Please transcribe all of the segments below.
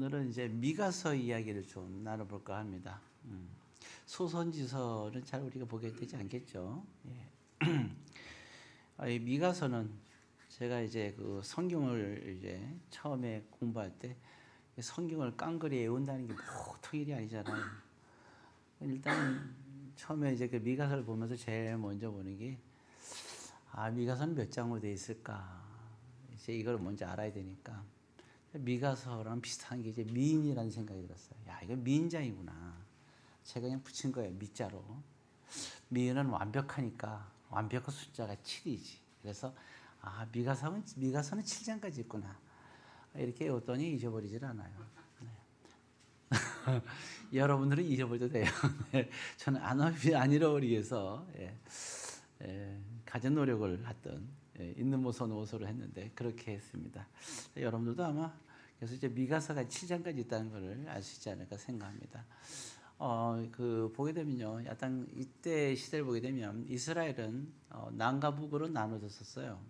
오늘은 이제 미가서 이야기를 좀 나눠볼까 합니다. 소선지서는 잘 우리가 보게 되지 않겠죠. 예. 이 미가서는 제가 이제 그 성경을 이제 처음에 공부할 때 성경을 깡그리 외운다는 게 보통 일이 아니잖아요. 일단 처음에 이제 그 미가서를 보면서 제일 먼저 보는 게 미가서는 몇 장으로 돼 있을까? 이제 이걸 먼저 알아야 되니까. 미가서랑 비슷한 게 이제 미인이라는 생각이 들었어요. 야, 이거 미인장이구나. 제가 그냥 붙인 거예요. 미자로. 미인은 완벽하니까 완벽한 숫자가 7이지. 그래서 미가서는 7장까지 있구나. 이렇게 외웠더니 잊어버리질 않아요. 네. 여러분들은 잊어버려도 돼요. 네. 저는 안 잃어버리기 위해서 가진 노력을 했던 있는 모서는 오소를 했는데 그렇게 했습니다. 여러분들도 아마 그래서 이제 미가서가 7장까지 있다는 것을 알 수 있지 않을까 생각합니다. 그 보게 되면요, 약간 이때 시대를 보게 되면 이스라엘은 남과 북으로 나눠졌었어요.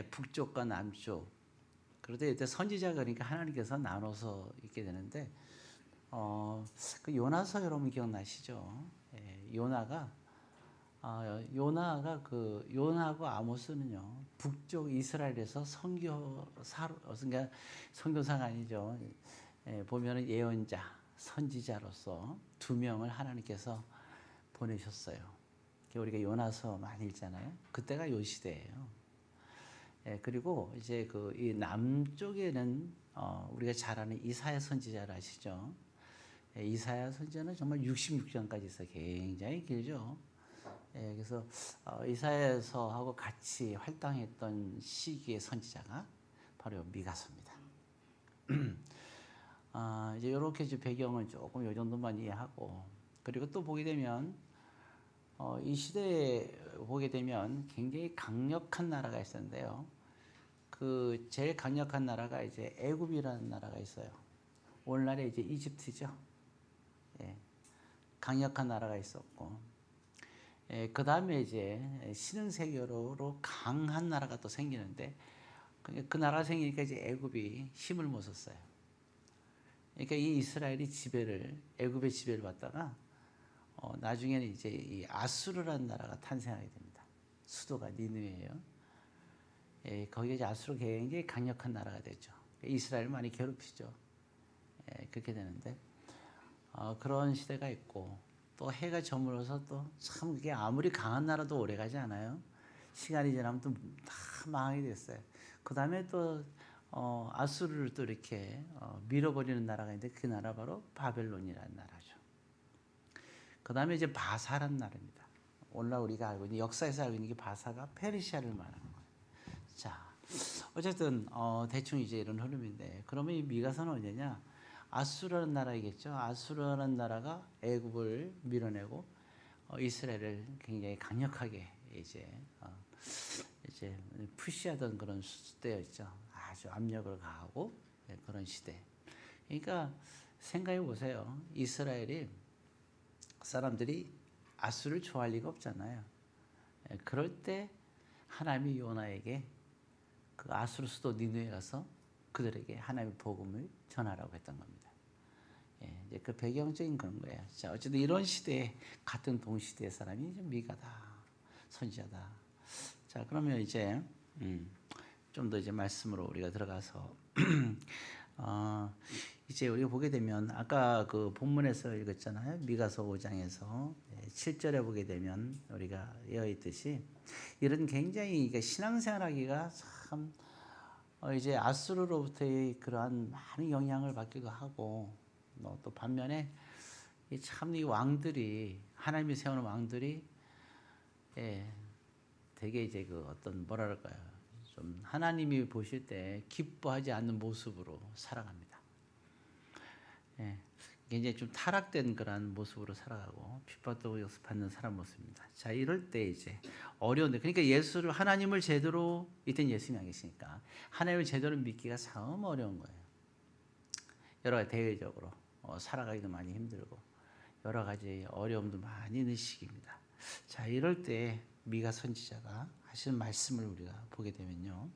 북쪽과 남쪽. 그런데 이때 선지자 그러니까 하나님께서 나눠서 있게 되는데 그 요나서 여러분 기억나시죠? 요나하고 아모스는요 북쪽 이스라엘에서 그러니까 선교사가 아니죠. 보면은 예언자, 선지자로서 두 명을 하나님께서 보내셨어요. 우리가 요나서 많이 읽잖아요. 그때가 요 시대예요. 그리고 이제 그 이 남쪽에는 우리가 잘 아는 이사야 선지자를 아시죠? 이사야 선지자는 정말 66장까지 있어요. 굉장히 길죠. 그래서 이사야서하고 같이 활동했던 시기의 선지자가 바로 미가서입니다. 이제 이렇게 배경을 조금 요 정도만 이해하고, 그리고 또 보게 되면 이 시대에 보게 되면 굉장히 강력한 나라가 있었는데요. 그 제일 강력한 나라가 이제 애굽이라는 나라가 있어요. 오늘날의 이제 이집트죠. 강력한 나라가 있었고. 그 다음에 이제 신흥세계로 강한 나라가 또 생기는데 그 나라가 생기니까 이제 애굽이 힘을 못 썼어요. 그러니까 이 이스라엘이 애굽의 지배를 받다가 나중에는 이제 이 아수르라는 나라가 탄생하게 됩니다. 수도가 니느웨예요. 거기에 이제 아수르 굉장히 강력한 나라가 되죠. 이스라엘을 많이 괴롭히죠. 그렇게 되는데 그런 시대가 있고. 또 해가 저물어서 또 참 그게 아무리 강한 나라도 오래 가지 않아요. 시간이 지나면 또 다 망하게 됐어요. 그 다음에 또 아수르를 또 이렇게 밀어버리는 나라가 있는데 그 나라 바로 바벨론이라는 나라죠. 그 다음에 이제 바사라는 나라입니다. 오늘날 우리가 알고 있는 역사에서 알고 있는 게 바사가 페르시아를 말하는 거예요. 자, 어쨌든 대충 이제 이런 흐름인데 그러면 이 미가서는 어디냐? 아수르라는 나라이겠죠. 아수르라는 나라가 애굽을 밀어내고 이스라엘을 굉장히 강력하게 이제 푸시하던 그런 시대였죠. 아주 압력을 가하고 그런 시대. 그러니까 생각해 보세요. 이스라엘이 사람들이 아수르를 좋아할 리가 없잖아요. 그럴 때 하나님이 요나에게 그 아수르 수도 니느웨에 가서 그들에게 하나님의 복음을 전하라고 했던 겁니다. 이제 그 배경적인 그런 거예요. 자, 어쨌든 이런 시대에 같은 동시대의 사람이 이제 미가다, 선지자다. 자, 그러면 이제 좀 더 이제 말씀으로 우리가 들어가서 이제 우리가 보게 되면 아까 그 본문에서 읽었잖아요. 미가서 5장에서 7절에 보게 되면 우리가 되어 있듯이 이런 굉장히 신앙생활하기가 참 이제 아수르로부터의 그러한 많은 영향을 받기도 하고 또 반면에 참 이 왕들이 하나님이 세우는 왕들이 되게 이제 그 어떤 뭐랄까요 좀 하나님이 보실 때 기뻐하지 않는 모습으로 살아갑니다. 굉장히 좀 타락된 그런 모습으로 살아가고 핍박도 받는 사람 모습입니다. 자, 이럴 때 이제 어려운데 그러니까 하나님을 제대로 이땐 예수님이 안 계시니까 하나님을 제대로 믿기가 참 어려운 거예요. 여러 가지 대외적으로 살아가기도 많이 힘들고 여러 가지 어려움도 많이 있는 시기입니다. 자, 이럴 때 미가 선지자가 하시는 말씀을 우리가 보게 되면요.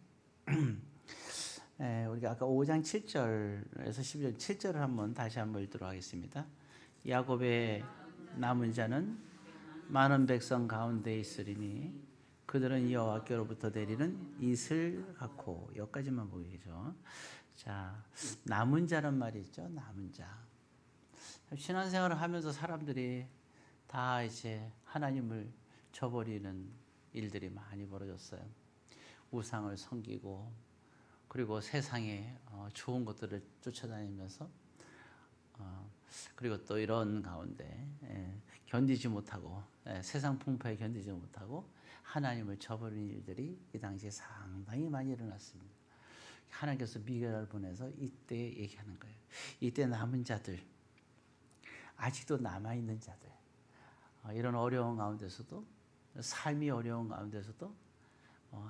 우리가 아까 5장 7절에서 12절 7절을 다시 한번 읽도록 하겠습니다. 야곱의 남은 자는 많은 백성 가운데 있으리니 그들은 여호와께로부터 내리는 이슬 같고, 여기까지만 보이죠. 자, 남은 자란 말이 있죠. 남은 자. 신앙생활을 하면서 사람들이 다 이제 하나님을 저버리는 일들이 많이 벌어졌어요. 우상을 섬기고, 그리고 세상에 좋은 것들을 쫓아다니면서, 그리고 또 이런 가운데 견디지 못하고, 세상 풍파에 견디지 못하고 하나님을 저버리는 일들이 이 당시에 상당히 많이 일어났습니다. 하나님께서 미결을 보내서 이때 얘기하는 거예요. 이때 남은 자들, 아직도 남아있는 자들, 이런 어려운 가운데서도, 삶이 어려운 가운데서도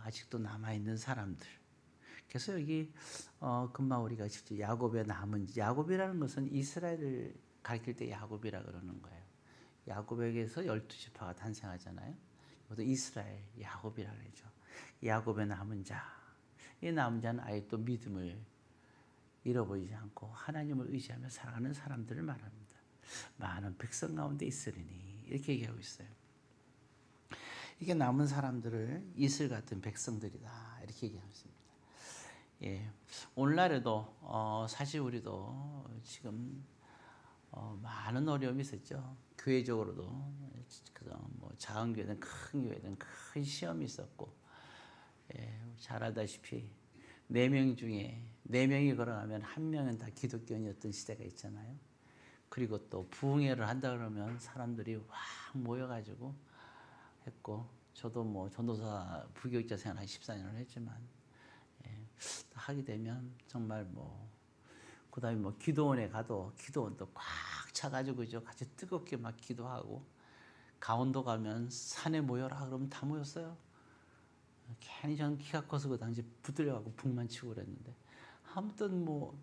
아직도 남아있는 사람들. 그래서 여기 금방 우리가 직접 야곱의 남은, 야곱이라는 것은 이스라엘을 가리킬 때 야곱이라 그러는 거예요. 야곱에게서 12지파가 탄생하잖아요. 이것도 이스라엘, 야곱이라 그러죠. 야곱의 남은 자. 이 남은 자는 아예 또 믿음을 잃어버리지 않고 하나님을 의지하며 살아가는 사람들을 말합니다. 많은 백성 가운데 있으리니, 이렇게 얘기하고 있어요. 이게 남은 사람들을 이슬 같은 백성들이다, 이렇게 얘기하고 있습니다. 예, 오늘날에도 사실 우리도 지금 많은 어려움이 있었죠. 교회적으로도 뭐 작은 교회든 큰 교회든 큰 시험이 있었고, 잘 알다시피 4명 중에 4명이 걸어가면 1명은 다 기독교인이었던 시대가 있잖아요. 그리고 또 부흥회를 한다 그러면 사람들이 확 모여가지고 했고, 저도 뭐 전도사 부교육자 생활 한 14년을 했지만, 하게 되면 정말 뭐, 그 다음에 뭐 기도원에 가도 기도원도 꽉 차가지고 같이 뜨겁게 막 기도하고, 강원도 가면 산에 모여라 그러면 다 모였어요. 괜히 저는 키가 커서 그 당시 붙들려가고 북만 치고 그랬는데, 아무튼 뭐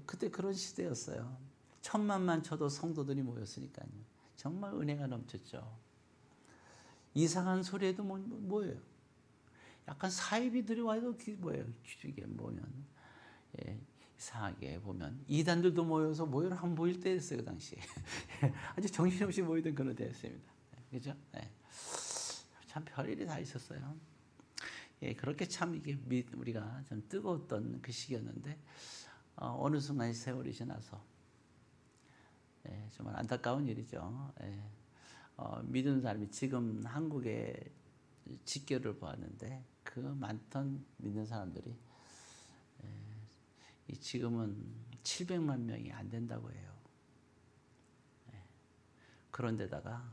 그때 그런 시대였어요. 천만만 쳐도 성도들이 모였으니까요. 정말 은혜가 넘쳤죠. 이상한 소리에도 뭐예요? 약간 사이비 들어와도 뭐예요? 이게 보면, 이상하게 보면 이단들도 모여라 한 모일 때였어요. 그 당시에 아주 정신없이 모이던 그런 때였습니다. 그죠? 참 별일이 다 있었어요. 그렇게 참 이게 우리가 좀 뜨거웠던 그 시기였는데, 어느 순간 세월이 지나서, 정말 안타까운 일이죠. 믿는 사람이 지금 한국의 직교를 보았는데, 그 많던 믿는 사람들이 지금은 700만 명이 안 된다고 해요. 그런데다가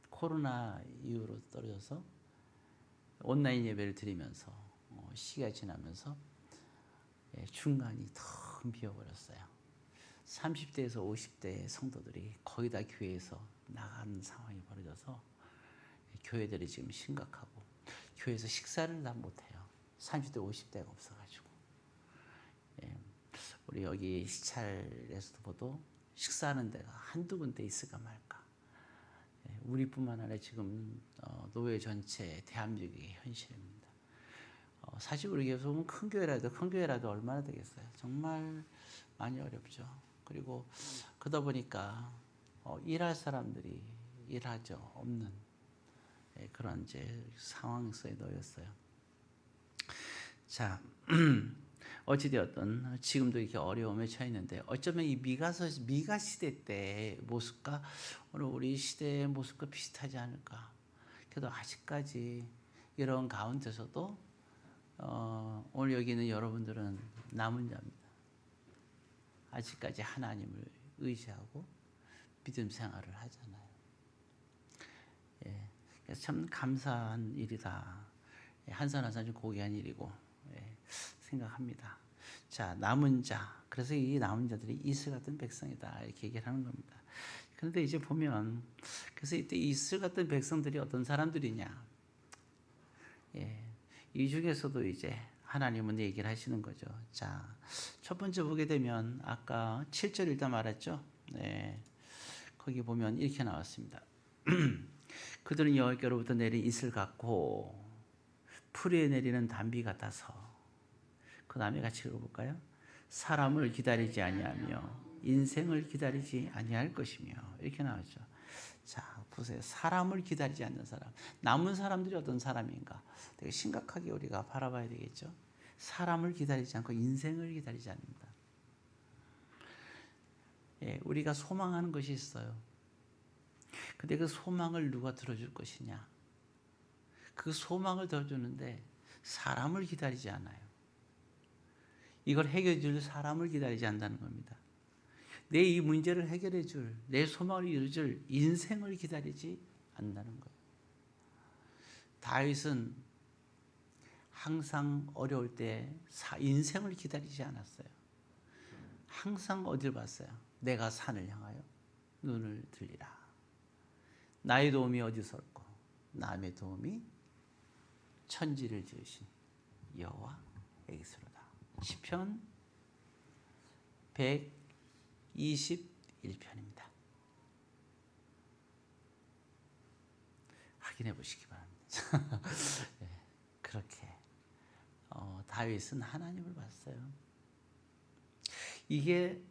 코로나 이후로 떨어져서 온라인 예배를 드리면서 시기가 지나면서 중간이 텅 비어버렸어요. 30대에서 50대 성도들이 거의 다 교회에서 나가는 상황이 벌어져서 교회들이 지금 심각하고, 교회에서 식사를 다 못해요. 30대 50대가 없어가지고. 우리 여기 시찰에서도 보도 식사하는 데가 한두 군데 있을까 말까. 우리뿐만 아니라 지금 노예 전체 대한민국의 현실입니다. 사실 우리 교회에서 보면 큰 교회라도 얼마나 되겠어요. 정말 많이 어렵죠. 그리고 그러다 보니까 일할 사람들이 일하죠. 없는 그런 이제 상황 속에 놓였어요. 자, 어찌되었든 지금도 이렇게 어려움에 처해 있는데, 어쩌면 이 미가 시대 때 모습과 오늘 우리 시대의 모습과 비슷하지 않을까. 그래도 아직까지 이런 가운데서도 오늘 여기 있는 여러분들은 남은 자입니다. 아직까지 하나님을 의지하고 믿음 생활을 하잖아요. 그래서 참 감사한 일이다. 한 산 한 산 좀 고귀한 일이고 생각합니다. 자, 남은 자. 그래서 이 남은 자들이 이슬 같은 백성이다, 이렇게 얘기를 하는 겁니다. 그런데 이제 보면, 그래서 이때 이슬 같은 백성들이 어떤 사람들이냐? 이 중에서도 이제 하나님은 얘기를 하시는 거죠. 자, 첫 번째 보게 되면 아까 7절 일단 말했죠. 거기 보면 이렇게 나왔습니다. 그들은 여호와께로부터 내린 이슬 같고 풀에 내리는 단비 같아서 그 다음에 같이 읽어볼까요? 사람을 기다리지 아니하며 인생을 기다리지 아니할 것이며 이렇게 나오죠. 자, 보세요. 사람을 기다리지 않는 사람. 남은 사람들이 어떤 사람인가? 되게 심각하게 우리가 바라봐야 되겠죠. 사람을 기다리지 않고 인생을 기다리지 않는다. 예, 우리가 소망하는 것이 있어요. 근데 그 소망을 누가 들어줄 것이냐? 그 소망을 들어주는데 사람을 기다리지 않아요. 이걸 해결해 줄 사람을 기다리지 않는다는 겁니다. 내 이 문제를 해결해 줄, 내 소망을 이루어줄 인생을 기다리지 않는다는 거예요. 다윗은 항상 어려울 때 인생을 기다리지 않았어요. 항상 어딜 봤어요? 내가 산을 향하여 눈을 들리라. 나의 도움이 어디서 올고 남의 도움이 천지를 지으신 여호와에게서로다. 시편 121편입니다. 확인해 보시기 바랍니다. 네, 그렇게 다윗은 하나님을 봤어요. 이게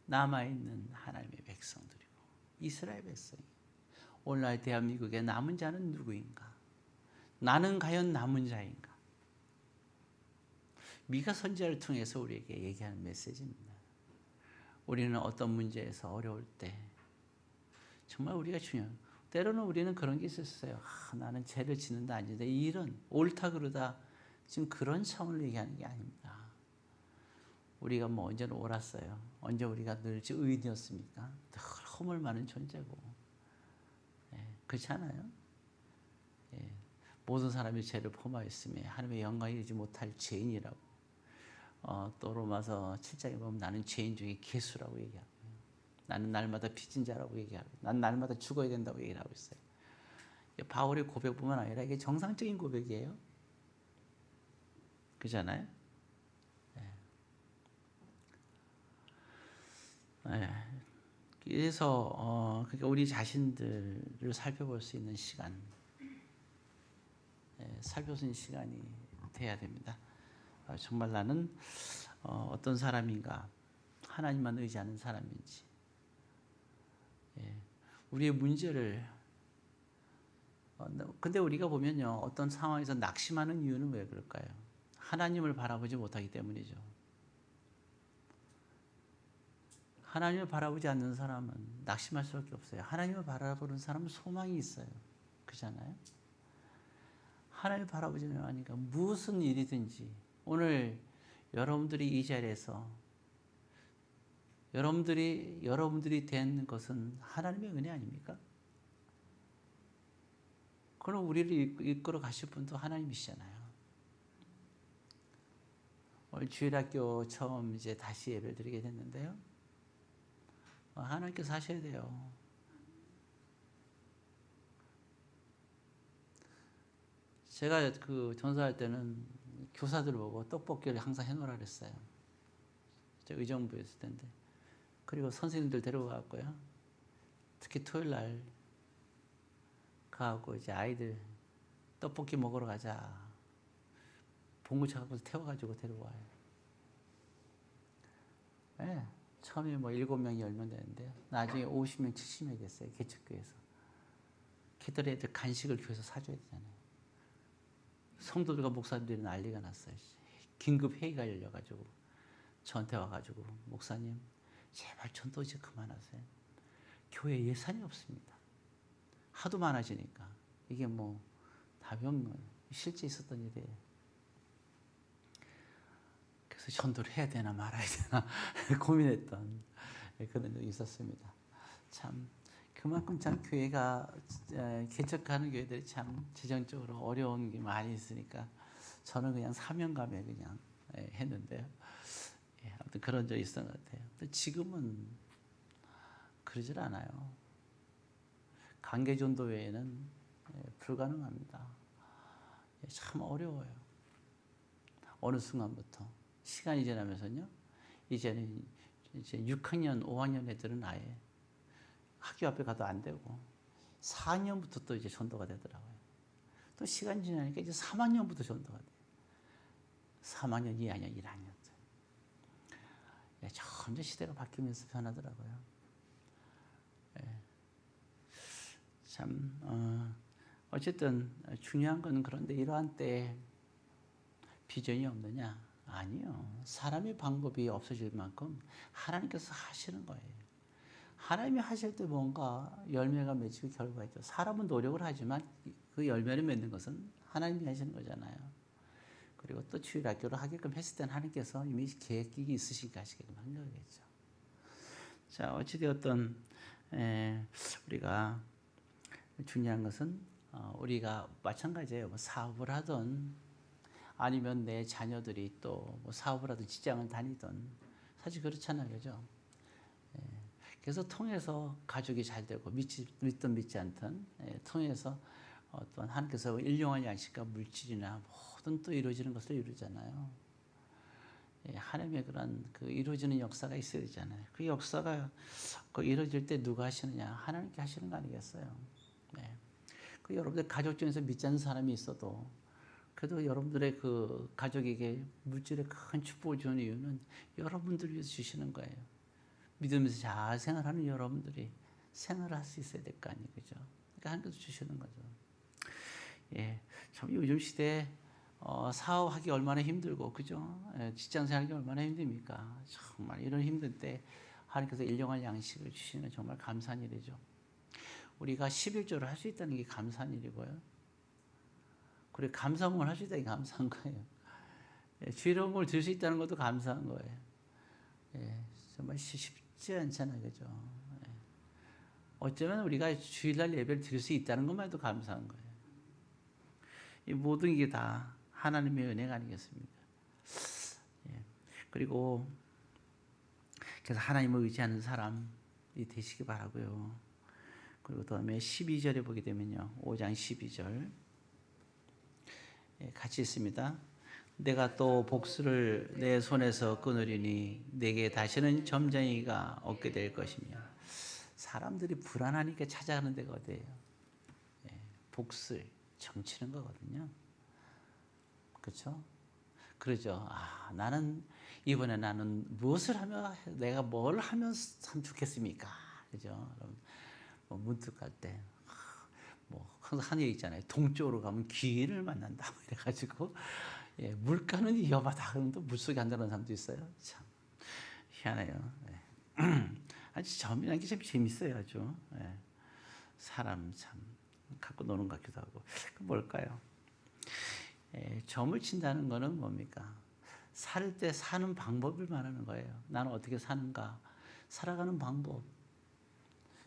남아있는 하나님의 백성들이고 이스라엘 백성이 오늘날 대한민국의 남은 자는 누구인가? 나는 과연 남은 자인가? 미가 선지자를 통해서 우리에게 얘기하는 메시지입니다. 우리는 어떤 문제에서 어려울 때 정말 우리가 중요한, 때로는 우리는 그런 게 있었어요. 나는 죄를 짓는다 아닌데 이 일은 옳다 그러다, 지금 그런 차원을 얘기하는 게 아닙니다. 우리가 뭐 언제는 옳았어요. 언제 우리가 늘 의인이었습니까? 늘 허물 많은 존재고. 예, 그렇지 않아요? 예, 모든 사람이 죄를 범하였으며 하나님의 영광이 이르지 못할 죄인이라고. 또 로마서 7장에 보면 나는 죄인 중에 괴수라고 얘기하고, 나는 날마다 빚진 자라고 얘기하고, 난 날마다 죽어야 된다고 얘기를 하고 있어요. 바울의 고백뿐만 아니라 이게 정상적인 고백이에요. 그렇잖아요? 네. 그래서 그러니까 우리 자신들을 살펴볼 수 있는 시간, 살펴볼 수 있는 시간이 돼야 됩니다. 정말 나는 어떤 사람인가, 하나님만 의지하는 사람인지, 우리의 문제를 근데 우리가 보면요, 어떤 상황에서 낙심하는 이유는 왜 그럴까요? 하나님을 바라보지 못하기 때문이죠. 하나님을 바라보지 않는 사람은 낙심할 수밖에 없어요. 하나님을 바라보는 사람은 소망이 있어요. 그렇잖아요? 하나님을 바라보지 않으니까 무슨 일이든지, 오늘 여러분들이 이 자리에서 여러분들이 된 것은 하나님의 은혜 아닙니까? 그럼 우리를 이끌어 가실 분도 하나님이시잖아요. 오늘 주일학교 처음 이제 다시 예배를 드리게 됐는데요. 하나님께서 하셔야 돼요. 제가 그 전사할 때는 교사들 보고 떡볶이를 항상 해놓으라 그랬어요. 제가 의정부에 있을 텐데. 그리고 선생님들 데려가고요. 특히 토요일 날 가고 이제 아이들 떡볶이 먹으러 가자. 봉구차 갖고 태워가지고 데려와요. 네. 처음에 뭐 7명이 10명 되는데요. 나중에 50명, 70명 됐어요. 개척교회에서. 걔들 애들 간식을 교회에서 사줘야 되잖아요. 성도들과 목사들이 난리가 났어요. 긴급 회의가 열려가지고 저한테 와가지고, 목사님 제발 전도 이제 그만하세요. 교회 예산이 없습니다. 하도 많아지니까 이게 뭐 답이 없는, 실제 있었던 일이에요. 그래서 전도를 해야 되나 말아야 되나 고민했던 그런 적이 있었습니다. 참 그만큼 참 교회가, 개척하는 교회들이 참 재정적으로 어려운 게 많이 있으니까 저는 그냥 사명감에 그냥 했는데요. 아무튼 그런 적이 있었던 것 같아요. 근데 지금은 그러질 않아요. 관계전도 외에는 불가능합니다. 참 어려워요. 어느 순간부터 시간이 지나면서요, 이제는 이제 6학년, 5학년 애들은 아예 학교 앞에 가도 안 되고 4학년부터 또 이제 전도가 되더라고요. 또 시간이 지나니까 이제 3학년부터 전도가 돼요. 3학년, 2학년, 1학년. 예, 점점 시대가 바뀌면서 변하더라고요. 예. 참 어쨌든 중요한 건 그런데 이러한 때에 비전이 없느냐? 아니요. 사람의 방법이 없어질 만큼 하나님께서 하시는 거예요. 하나님이 하실 때 뭔가 열매가 맺히고 결과가 있죠. 사람은 노력을 하지만 그 열매를 맺는 것은 하나님이 하시는 거잖아요. 그리고 또 주일학교를 하게끔 했을 때는 하나님께서 이미 계획이 있으시니까 하시게끔 한 거겠죠. 자, 어찌되었든 우리가 중요한 것은 우리가 마찬가지예요. 뭐 사업을 하든 아니면 내 자녀들이 또 뭐 사업을 하든 직장을 다니든 사실 그렇잖아요, 그죠? 그래서 통해서 가족이 잘 되고 믿든 믿지 않든 통해서 어떤 하나님께서 일용할 양식과 물질이나 모든 또 이루어지는 것을 이루잖아요. 하나님의 그런 그 이루어지는 역사가 있어야 되잖아요. 그 역사가 그 이루어질 때 누가 하시느냐? 하나님께 하시는 거 아니겠어요? 네. 그 여러분들 가족 중에서 믿지 않는 사람이 있어도 그래도 여러분들의 그 가족에게 물질의 큰 축복을 주는 이유는 여러분들 위해서 주시는 거예요. 믿으면서 잘 생활하는 여러분들이 생활할 수 있어야 될 거 아니에요, 그죠? 그러니까 하나님께서 주시는 거죠. 예, 참 요즘 시대에 사업하기 얼마나 힘들고, 그죠? 예, 직장 생활하기 얼마나 힘듭니까? 정말 이런 힘든 때 하나님께서 일용할 양식을 주시는 정말 감사한 일이죠. 우리가 11조를 할 수 있다는 게 감사한 일이고요. 그리고 감사문을 할 수 있다는 게 감사한 거예요. 예, 주일용을 들 수 있다는 것도 감사한 거예요. 예, 정말 쉽지 않잖아요, 그죠? 예. 어쩌면 우리가 주일날 예배를 드릴 수 있다는 것만 해도 감사한 거예요. 이 모든 게 다 하나님의 은혜가 아니겠습니까? 예. 그리고 그래서 하나님을 의지하는 사람이 되시기 바라고요. 그리고 다음에 12절에 보게 되면요. 5장 12절 같이 있습니다. 내가 또 복수를 내 손에서 끊으리니 내게 다시는 점쟁이가 없게 될 것이며. 사람들이 불안하니까 찾아가는 데가 어디예요? 복수를 정치는 거거든요. 그렇죠? 그러죠. 나는 이번에 나는 무엇을 하면 내가 뭘 하면 참 좋겠습니까? 그죠? 뭐 문득 갈 때 뭐 항상 하는 얘기 있잖아요. 동쪽으로 가면 귀인을 만난다. 뭐 이래가지고 물가는 위험하다. 그러면 또 물속에 앉아있는 사람도 있어요. 참 희한해요. 아주 점이라는 게 참 재밌어요. 아주 사람 참 갖고 노는 것 같기도 하고. 그 뭘까요? 점을 친다는 거는 뭡니까? 살 때 사는 방법을 말하는 거예요. 나는 어떻게 사는가? 살아가는 방법.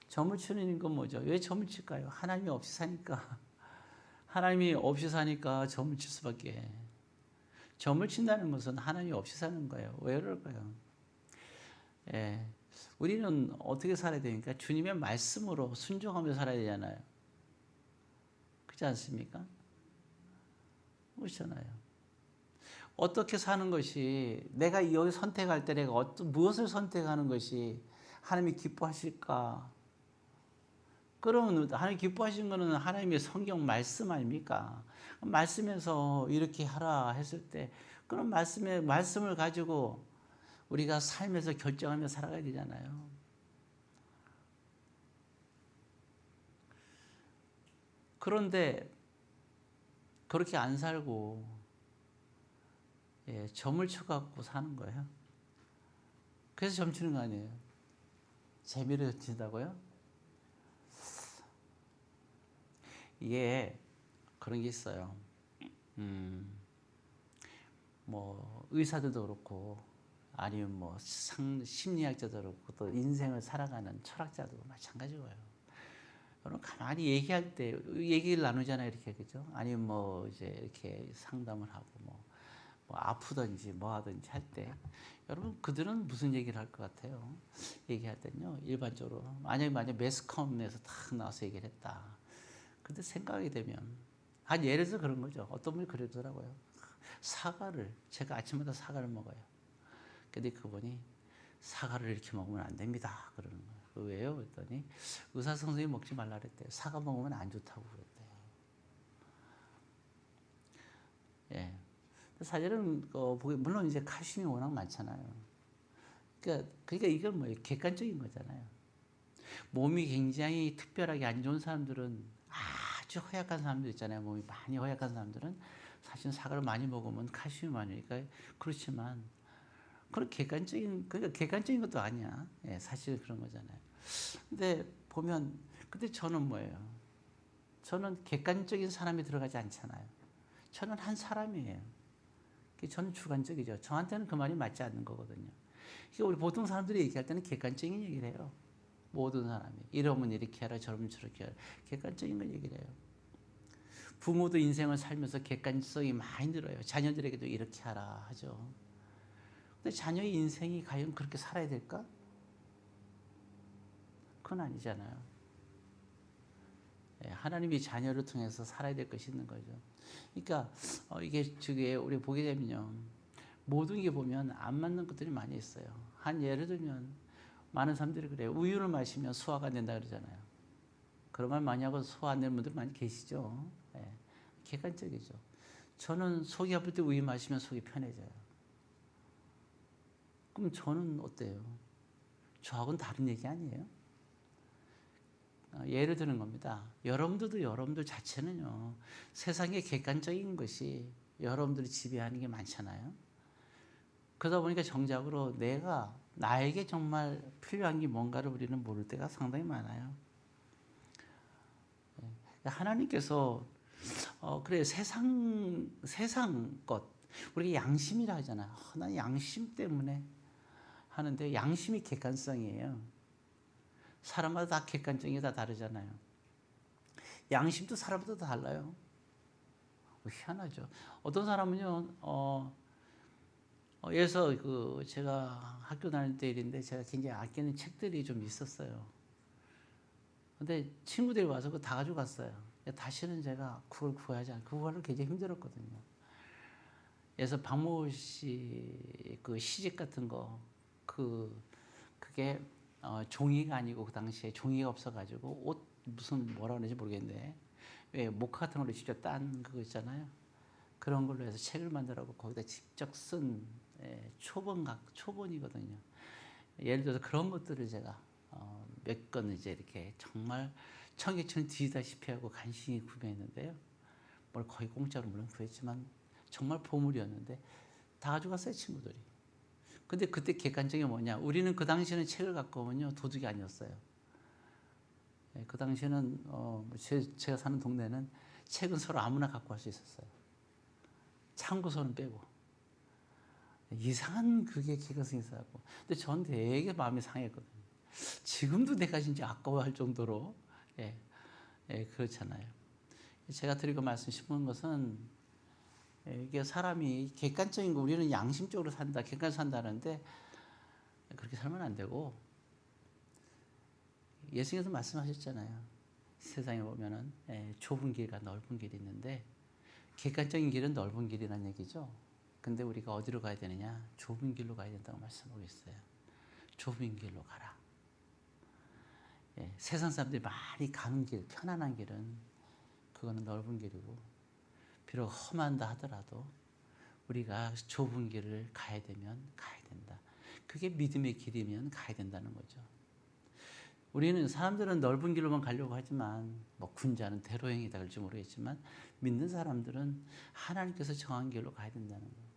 점을 치는 건 뭐죠? 왜 점을 칠까요? 하나님이 없이 사니까. 하나님이 없이 사니까 점을 칠 수밖에. 점을 친다는 것은 하나님이 없이 사는 거예요. 왜 그럴까요? 우리는 어떻게 살아야 되니까 주님의 말씀으로 순종하며 살아야 되잖아요. 그렇지 않습니까? 그렇잖아요. 어떻게 사는 것이 내가 여기 선택할 때 내가 무엇을 선택하는 것이 하나님이 기뻐하실까? 그러면 하나님 기뻐하신 것은 하나님의 성경 말씀 아닙니까? 말씀에서 이렇게 하라 했을 때 그런 말씀을 가지고 우리가 삶에서 결정하며 살아가야 되잖아요. 그런데 그렇게 안 살고 점을 쳐갖고 사는 거예요. 그래서 점 치는 거 아니에요. 재미를 친다고요? 이게 그런 게 있어요. 뭐 의사들도 그렇고 아니면 뭐 심리학자도 그렇고 또 인생을 살아가는 철학자도 마찬가지고요. 여러분 가만히 얘기할 때 얘기를 나누잖아요, 이렇게 그죠? 아니면 뭐 이제 이렇게 상담을 하고 뭐 아프든지 뭐 하든지 할 때 여러분 그들은 무슨 얘기를 할 것 같아요? 얘기할 때는요 일반적으로 만약에 매스컴에서 딱 나와서 얘기를 했다. 근데 생각이 되면 예를 들어서 그런 거죠. 어떤 분이 그러더라고요. 제가 아침마다 사과를 먹어요. 근데 그분이 사과를 이렇게 먹으면 안 됩니다. 그러는 거예요. 왜요? 그랬더니 의사 선생님이 먹지 말라 그랬대요. 사과 먹으면 안 좋다고 그랬대요. 사실은 물론 이제 칼슘이 워낙 많잖아요. 그러니까 이건 뭐예요? 객관적인 거잖아요. 몸이 굉장히 특별하게 안 좋은 사람들은 아주 허약한 사람들 있잖아요. 몸이 많이 허약한 사람들은 사실 사과를 많이 먹으면 칼슘이 많으니까 그렇지만 그런 그러니까 객관적인 것도 아니야. 예, 사실 그런 거잖아요. 근데 보면 근데 저는 뭐예요? 저는 객관적인 사람이 들어가지 않잖아요. 저는 한 사람이에요. 저는 주관적이죠. 저한테는 그 말이 맞지 않는 거거든요. 그러니까 우리 보통 사람들이 얘기할 때는 객관적인 얘기를 해요. 모든 사람이 이러면 이렇게 하라 저러면 저렇게 하라 객관적인 걸 얘기를 해요. 부모도 인생을 살면서 객관성이 많이 들어요. 자녀들에게도 이렇게 하라 하죠. 근데 자녀의 인생이 과연 그렇게 살아야 될까? 그건 아니잖아요. 하나님이 자녀를 통해서 살아야 될 것이 있는 거죠. 그러니까 이게 저게 우리 보게 되면요. 모든 게 보면 안 맞는 것들이 많이 있어요. 한 예를 들면 많은 사람들이 그래요. 우유를 마시면 소화가 안 된다 그러잖아요. 그런 말 많이 하고 소화 안 되는 분들 많이 계시죠. 예, 객관적이죠. 저는 속이 아플 때 우유 마시면 속이 편해져요. 그럼 저는 어때요? 저하고는 다른 얘기 아니에요? 예를 드는 겁니다. 여러분들 자체는요, 세상의 객관적인 것이 여러분들이 지배하는 게 많잖아요. 그러다 보니까 정작으로 나에게 정말 필요한 게 뭔가를 우리는 모를 때가 상당히 많아요. 하나님께서 그래 세상 것 우리가 양심이라 하잖아요. 난 양심 때문에 하는데 양심이 객관성이에요. 사람마다 다 객관성이 다 다르잖아요. 양심도 사람마다 다 달라요. 희한하죠. 어떤 사람은요, 예서 제가 학교 다닐 때 일인데 제가 굉장히 아끼는 책들이 좀 있었어요. 근데 친구들이 와서 그거 다 가져갔어요. 다시는 제가 그걸 구하지 않고 그거를 굉장히 힘들었거든요. 그래서 박모 씨 그 시집 같은 거 그게 종이가 아니고 그 당시에 종이가 없어가지고 옷 무슨 뭐라 그러는지 모르겠는데 왜 모카 같은 걸로 직접 딴 그거 있잖아요. 그런 걸로 해서 책을 만들라고 거기다 직접 쓴 초본이거든요. 예를 들어서 그런 것들을 제가 몇 건 이제 이렇게 정말 청계천 뒤지다시피 하고 간신히 구매했는데요. 뭘 거의 공짜로 물론 구했지만 정말 보물이었는데 다 가져갔어요 친구들이. 근데 그때 객관적인 게 뭐냐? 우리는 그 당시에는 책을 갖고 오면요 도둑이 아니었어요. 그 당시에는 제가 사는 동네는 책은 서로 아무나 갖고 갈 수 있었어요. 참고서는 빼고. 이상한 그게 객관성이 있어갖고. 근데 전 되게 마음이 상했거든요. 지금도 내가 진짜 아까워할 정도로 그렇잖아요. 제가 드리고 말씀 싶은 것은 이게 사람이 객관적인 거 우리는 양심적으로 산다, 객관적으로 산다는데 그렇게 살면 안 되고 예수님께서 말씀하셨잖아요. 세상에 보면은 좁은 길과 넓은 길이 있는데 객관적인 길은 넓은 길이라는 얘기죠. 근데 우리가 어디로 가야 되느냐? 좁은 길로 가야 된다고 말씀하고 있어요. 좁은 길로 가라. 세상 사람들이 많이 가는 길, 편안한 길은 그거는 넓은 길이고 비록 험한다 하더라도 우리가 좁은 길을 가야 되면 가야 된다. 그게 믿음의 길이면 가야 된다는 거죠. 우리는 사람들은 넓은 길로만 가려고 하지만 뭐 군자는 대로행이다 그럴지 모르겠지만 믿는 사람들은 하나님께서 정한 길로 가야 된다는 거예요.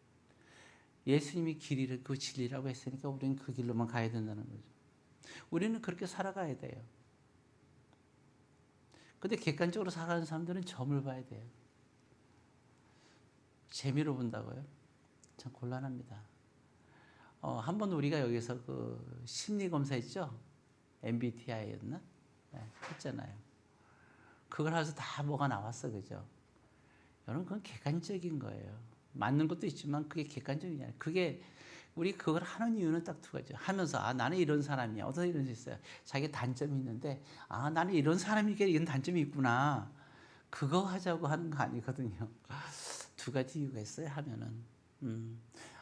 예수님이 길이를 그 진리라고 했으니까 우리는 그 길로만 가야 된다는 거죠. 우리는 그렇게 살아가야 돼요. 근데 객관적으로 살아가는 사람들은 점을 봐야 돼요. 재미로 본다고요? 참 곤란합니다. 한번 우리가 여기서 그 심리 검사했죠? MBTI였나? 했잖아요. 그걸 해서 다 뭐가 나왔어, 그죠? 여러분, 그건 객관적인 거예요. 맞는 것도 있지만 그게 객관적이지 않아요. 우리 그걸 하는 이유는 딱 두 가지죠. 하면서, 나는 이런 사람이야. 어떻게 이런 수 있어요? 자기 단점이 있는데, 나는 이런 사람이기에 이런 단점이 있구나. 그거 하자고 하는 거 아니거든요. 두 가지 이유가 있어요, 하면은.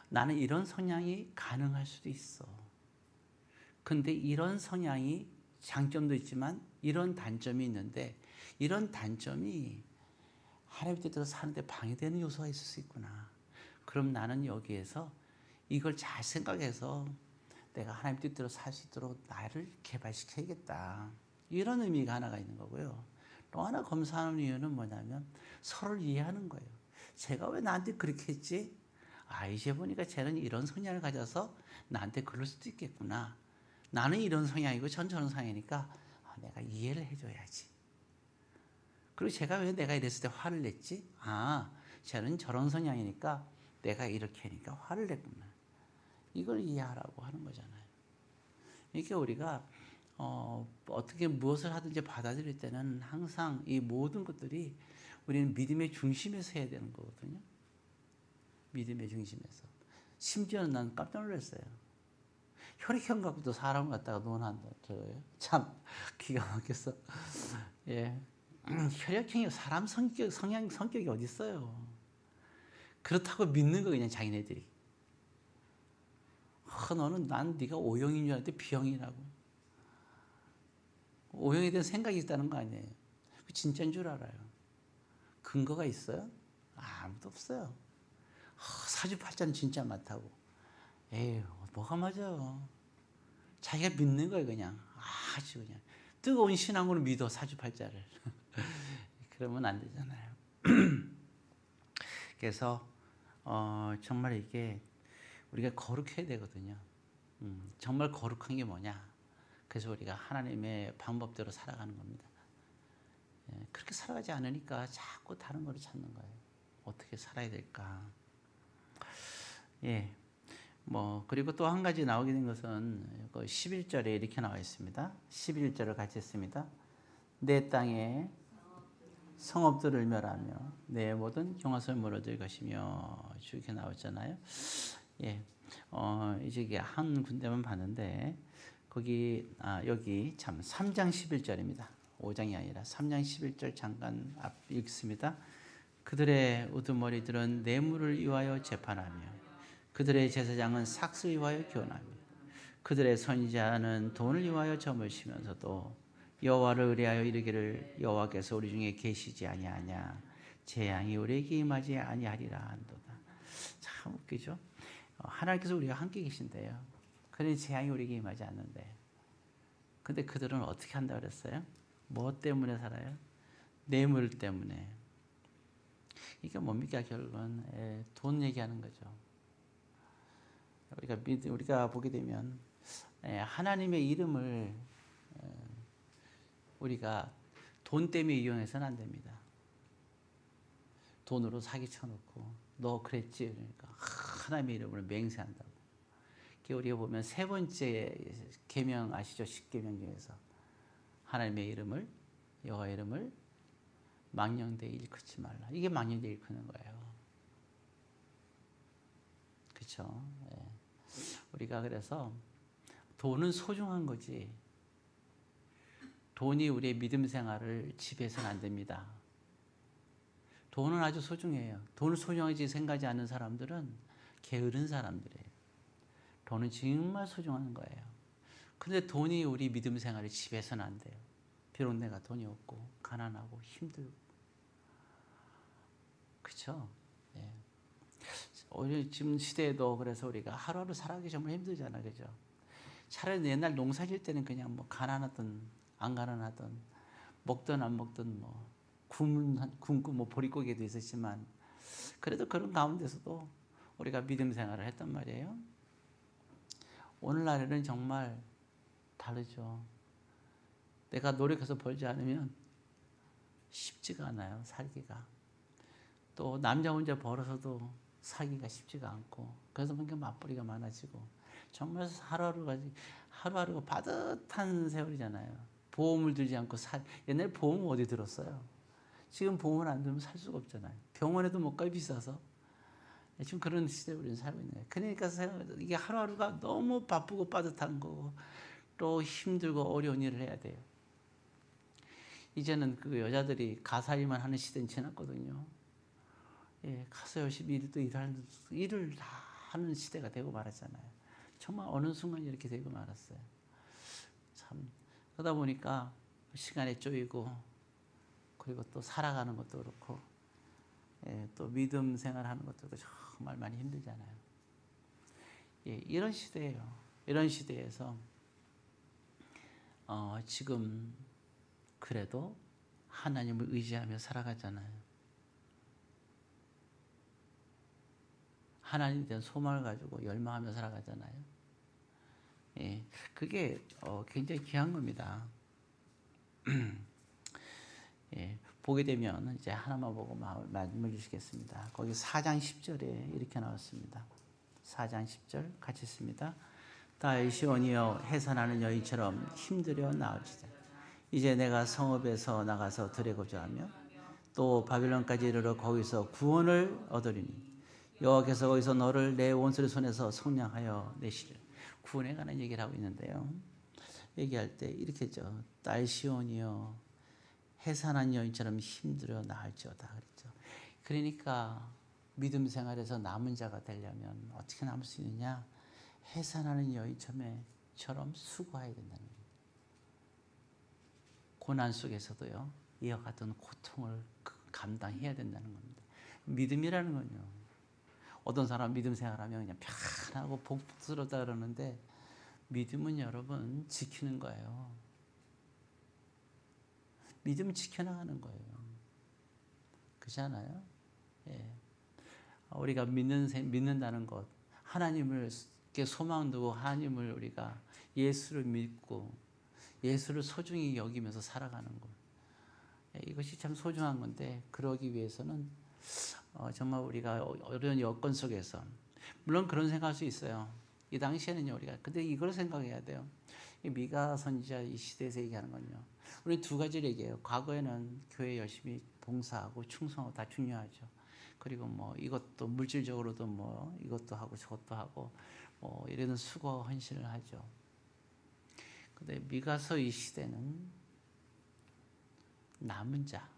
나는 이런 성향이 가능할 수도 있어. 근데 이런 성향이 장점도 있지만 이런 단점이 있는데 이런 단점이 하나님 뜻대로 사는데 방해되는 요소가 있을 수 있구나. 그럼 나는 여기에서 이걸 잘 생각해서 내가 하나님 뜻대로 살 수 있도록 나를 개발시켜야겠다. 이런 의미가 하나가 있는 거고요. 또 하나 검사하는 이유는 뭐냐면 서로를 이해하는 거예요. 제가 왜 나한테 그렇게 했지? 이제 보니까 쟤는 이런 성향을 가져서 나한테 그럴 수도 있겠구나. 나는 이런 성향이고 전 저런 성향이니까 내가 이해를 해줘야지. 그리고 제가 왜 내가 이랬을 때 화를 냈지? 쟤는 저런 성향이니까 내가 이렇게 하니까 화를 냈구나. 이걸 이해하라고 하는 거잖아요. 이렇게 우리가 어떻게 무엇을 하든지 받아들일 때는 항상 이 모든 것들이 우리는 믿음의 중심에서 해야 되는 거거든요. 믿음의 중심에서. 심지어는 난 깜짝 놀랐어요. 혈액형 갖고도 사람 갖다가 논한다. 참 기가 막혔어. 예. 혈액형이 사람 성격이 어디 있어요? 그렇다고 믿는 거 그냥 자기네들이. 너는 난 네가 O형인 줄 알았는데 B형이라고. O형에 대한 생각이 있다는 거 아니에요. 진짜인 줄 알아요. 근거가 있어요? 아무도 없어요. 사주팔자는 진짜 많다고. 에휴, 뭐가 맞아요. 자기가 믿는 거예요, 그냥. 아주 그냥. 뜨거운 신앙으로 믿어, 사주팔자를. 그러면 안 되잖아요. 그래서 정말 이게 우리가 거룩해야 되거든요. 정말 거룩한 게 뭐냐? 그래서 우리가 하나님의 방법대로 살아가는 겁니다. 그렇게 살아가지 않으니까 자꾸 다른 걸 찾는 거예요. 어떻게 살아야 될까? 예. 그리고 또 한 가지 나오게 된 것은 11절에 이렇게 나와 있습니다. 11절을 같이 했습니다. 내 땅에 성읍들을 멸하며 내 모든 경화를 무너질 것이며 이렇게 나왔잖아요. 예. 이제 한 군데만 봤는데 여기 참 3장 11절입니다. 5장이 아니라 3장 11절 잠깐 읽습니다. 그들의 우두머리들은 뇌물을 위하여 재판하며 그들의 제사장은 삭슬을 위하여 교훈하며 그들의 선지자는 돈을 위하여 점을 치면서도 여호와를 의뢰하여 이르기를 여호와께서 우리 중에 계시지 아니하냐 재앙이 우리에게 임하지 아니하리라 한도다. 참 웃기죠. 하나님께서 우리와 함께 계신대요. 그런데 재앙이 우리에게 임하지 않는데. 근데 그들은 어떻게 한다 그랬어요? 뭐 때문에 살아요? 뇌물 때문에. 이게 뭡니까? 결국은 돈 얘기하는 거죠. 우리가 보게 되면 하나님의 이름을 우리가 돈 때문에 이용해서는 안 됩니다. 돈으로 사기 쳐놓고 너 그랬지? 그러니까 하나님의 이름으로 맹세한다고. 우리가 보면 세 번째 계명 아시죠? 10계명 중에서 하나님의 이름을 여호와 이름을 망령되이 일컫지 말라. 이게 망령되이 일컫는 거예요. 그렇죠? 우리가 그래서 돈은 소중한 거지. 돈이 우리의 믿음 생활을 지배해서는 안 됩니다. 돈은 아주 소중해요. 돈을 소중하지 생각하지 않는 사람들은 게으른 사람들이에요. 돈은 정말 소중한 거예요. 그런데 돈이 우리 믿음 생활을 지배해서는 안 돼요. 비록 내가 돈이 없고 가난하고 힘들고 그렇죠? 오늘 지금 시대에도 그래서 우리가 하루하루 살아가기 정말 힘들잖아, 그죠? 차라리 옛날 농사 질 때는 그냥 가난하든 안 가난하든 먹든 안 먹든 굶고 보릿고개도 있었지만 그래도 그런 가운데서도 우리가 믿음 생활을 했단 말이에요. 오늘날에는 정말 다르죠. 내가 노력해서 벌지 않으면 쉽지가 않아요, 살기가. 또 남자 혼자 벌어서도 살기가 쉽지가 않고 그래서 보니까 맞벌이가 많아지고 정말 하루하루가 빠듯한 세월이잖아요. 보험을 들지 않고 옛날에 보험 어디 들었어요? 지금 보험을 안 들면 살 수가 없잖아요. 병원에도 못 가요, 비싸서. 지금 그런 시대에 우리는 살고 있는 거예요. 그러니까 이게 하루하루가 너무 바쁘고 빠듯한 거고 또 힘들고 어려운 일을 해야 돼요. 이제는 그 여자들이 가사 일만 하는 시대는 지났거든요. 가서 열심히 일을 다 하는 시대가 되고 말았잖아요. 정말 어느 순간 이렇게 되고 말았어요. 참 그러다 보니까 시간에 쪼이고 그리고 또 살아가는 것도 그렇고 또 믿음 생활하는 것도 정말 많이 힘들잖아요. 예, 이런 시대예요. 이런 시대에서 지금 그래도 하나님을 의지하며 살아가잖아요. 하나님에 대한 소망을 가지고 열망하며 살아가잖아요. 예, 그게 굉장히 귀한 겁니다. 예, 보게 되면 이제 하나만 보고 말씀을 주시겠습니다. 거기 4장 10절에 이렇게 나왔습니다. 4장 10절 같이 읽습니다. 다 시온이여 해산하는 여인처럼 힘들여 나올지다. 이제 내가 성읍에서 나가서 들에 거주하며 또 바빌론까지 이르러 거기서 구원을 얻으리니 여호와께서 거기서 너를 내 원수의 손에서 속량하여 내시리라. 구원에 관한 얘기를 하고 있는데요. 얘기할 때 이렇게죠. 딸 시온이여 해산한 여인처럼 힘들어 나을지어다 그랬죠. 그러니까 믿음 생활에서 남은 자가 되려면 어떻게 남을 수 있느냐? 해산하는 여인처럼 수고해야 된다는 거예요. 고난 속에서도요, 이와 같은 고통을 감당해야 된다는 겁니다. 믿음이라는 건요, 어떤 사람 믿음 생활하면 그냥 편하고 복스럽다 그러는데 믿음은 여러분 지키는 거예요. 믿음은 지켜나가는 거예요. 그렇지 않아요? 예. 우리가 믿는다는 것, 하나님을 소망 두고 하나님을 우리가 예수를 믿고 예수를 소중히 여기면서 살아가는 것. 이것이 참 소중한 건데 그러기 위해서는 정말 우리가 어려운 여건 속에서 물론 그런 생각할 수 있어요. 이 당시에는요 우리가 근데 이걸 생각해야 돼요. 이 미가 선지자 이 시대에서 얘기하는 건요. 우리 두 가지를 얘기해요. 과거에는 교회 열심히 봉사하고 충성하고 다 중요하죠. 그리고 뭐 이것도 물질적으로도 뭐 이것도 하고 저것도 하고 뭐 이런 수고 헌신을 하죠. 근데 미가서 이 시대는 남은 자,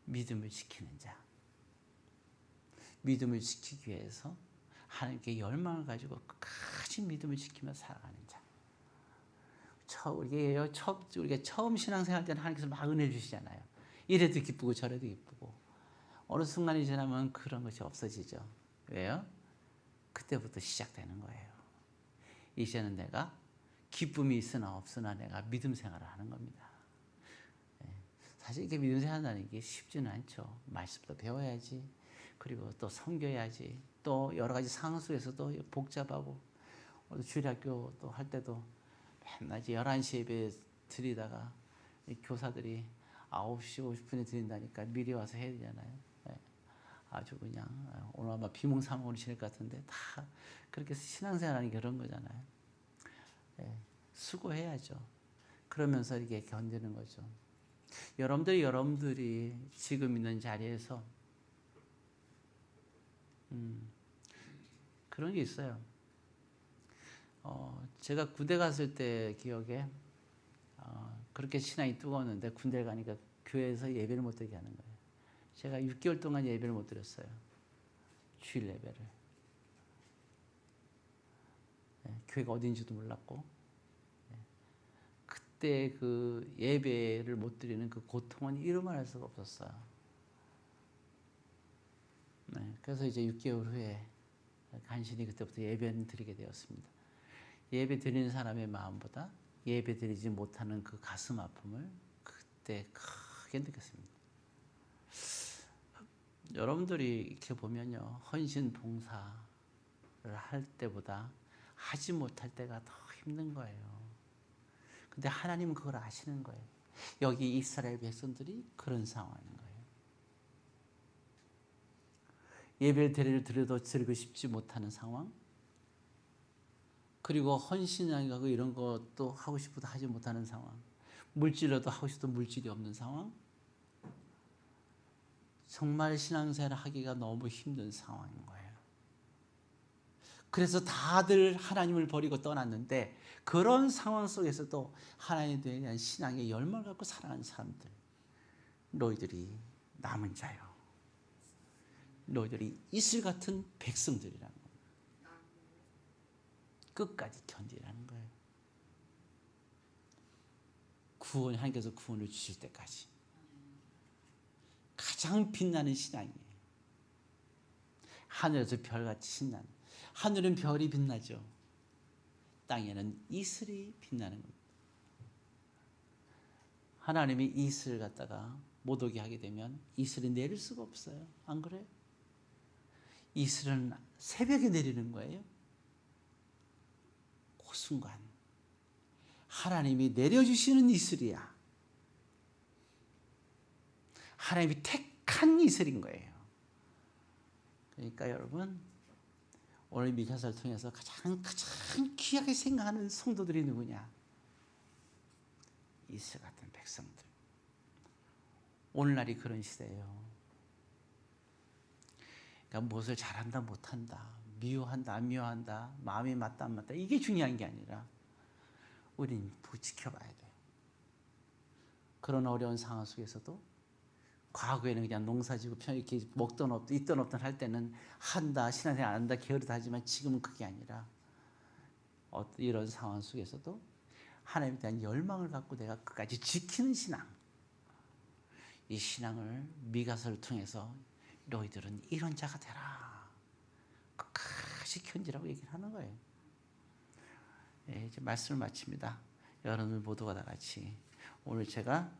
믿음을 지키는 자, 믿음을 지키기 위해서 하나님께 열망을 가지고 끝까지 믿음을 지키며 살아가는 자. 우리가 처음 신앙생활 때는 하나님께서 막 은혜 주시잖아요. 이래도 기쁘고 저래도 기쁘고 어느 순간이 지나면 그런 것이 없어지죠. 왜요? 그때부터 시작되는 거예요. 이제는 내가 기쁨이 있으나 없으나 내가 믿음 생활을 하는 겁니다. 사실 이게 믿음 생활한다는 게 쉽지는 않죠. 말씀도 배워야지. 그리고 또 섬겨야지. 또 여러 가지 상황 속에서도 복잡하고 주일학교 또 할 때도 맨날 11시 예배 드리다가 교사들이 9시 50분에 드린다니까 미리 와서 해야 되잖아요. 아주 그냥 오늘 아마 비몽사몽으로 지낼 것 같은데 다 그렇게 신앙생활하는 게 그런 거잖아요. 수고해야죠. 그러면서 이게 견디는 거죠. 여러분들이 지금 있는 자리에서 그런 게 있어요. 제가 군대 갔을 때 기억에 그렇게 신앙이 뜨거웠는데 군대 가니까 교회에서 예배를 못 드리게 하는 거예요. 제가 6개월 동안 예배를 못 드렸어요. 주일 예배를. 교회가 어딘지도 몰랐고 그때 그 예배를 못 드리는 그 고통은 이루말할 수가 없었어요. 그래서 이제 6개월 후에 간신히 그때부터 예배는 드리게 되었습니다. 예배 드리는 사람의 마음보다 예배 드리지 못하는 그 가슴 아픔을 그때 크게 느꼈습니다. 여러분들이 이렇게 보면요, 헌신 봉사를 할 때보다 하지 못할 때가 더 힘든 거예요. 근데 하나님은 그걸 아시는 거예요. 여기 이스라엘 백성들이 그런 상황인 거예요. 예배를 드려도 드리고 싶지 못하는 상황, 그리고 헌신하고 이런 것도 하고 싶어도 하지 못하는 상황, 물질로도 하고 싶어도 물질이 없는 상황, 정말 신앙생활 하기가 너무 힘든 상황인 거예요. 그래서 다들 하나님을 버리고 떠났는데 그런 상황 속에서도 하나님에 대한 신앙의 열망을 갖고 살아가는 사람들, 너희들이 남은 자요, 너희들이 이슬 같은 백성들이라는 겁니다. 끝까지 견디라는 거예요. 하나님께서 구원을 주실 때까지. 가장 빛나는 신앙이에요. 하늘에서 별같이 신나는, 하늘은 별이 빛나죠. 땅에는 이슬이 빛나는 겁니다. 하나님이 이슬을 갖다가 못 오게 하게 되면 이슬이 내릴 수가 없어요. 안 그래요? 이슬은 새벽에 내리는 거예요. 그 순간 하나님이 내려주시는 이슬이야. 하나님이 택한 이슬인 거예요. 그러니까 여러분, 오늘 미가서를 통해서 가장 귀하게 생각하는 성도들이 누구냐? 이슬 같은 백성들. 오늘날이 그런 시대예요. 그러니까 무엇을 잘한다 못한다, 미워한다 안 미워한다, 마음이 맞다 안 맞다, 이게 중요한 게 아니라 우린 지켜봐야 돼요. 그런 어려운 상황 속에서도 과거에는 그냥 농사지고 이렇게 먹던 없던 있던 없던 할 때는 한다, 신앙생활 안 한다, 게으르다 하지만 지금은 그게 아니라 이런 상황 속에서도 하나님에 대한 열망을 갖고 내가 끝까지 지키는 신앙, 이 신앙을 미가서를 통해서 너희들은 이런 자가 되라, 끝까지 견디라고 얘기를 하는 거예요. 예, 이제 말씀을 마칩니다. 여러분 모두가 다 같이 오늘 제가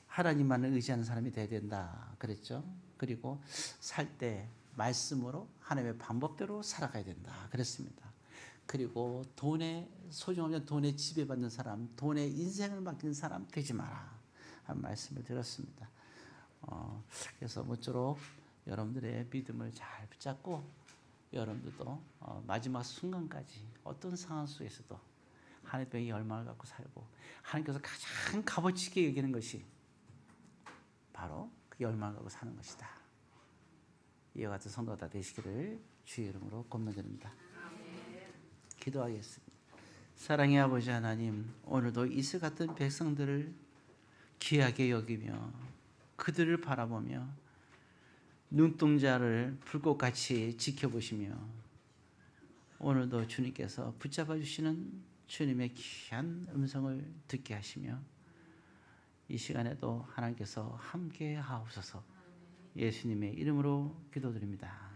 하나님만을 의지하는 사람이 되어야 된다 그랬죠. 그리고 살 때 말씀으로 하나님의 방법대로 살아가야 된다 그랬습니다. 그리고 돈에 소중하면 돈에 지배받는 사람, 돈에 인생을 맡기는 사람 되지 마라 하는 말씀을 드렸습니다. 그래서 모쪼록 여러분들의 믿음을 잘 붙잡고 여러분들도 마지막 순간까지 어떤 상황 속에서도 하나님의 열망을 갖고 살고, 하나님께서 가장 값어치게 여기는 것이 바로 그 열망을 갖고 사는 것이다. 이와 같은 성도가 다 되시기를 주의 이름으로 권면드립니다. 기도하겠습니다. 사랑의 아버지 하나님, 오늘도 이슬 같은 백성들을 귀하게 여기며 그들을 바라보며 눈동자를 불꽃같이 지켜보시며 오늘도 주님께서 붙잡아 주시는 주님의 귀한 음성을 듣게 하시며 이 시간에도 하나님께서 함께 하옵소서. 예수님의 이름으로 기도드립니다.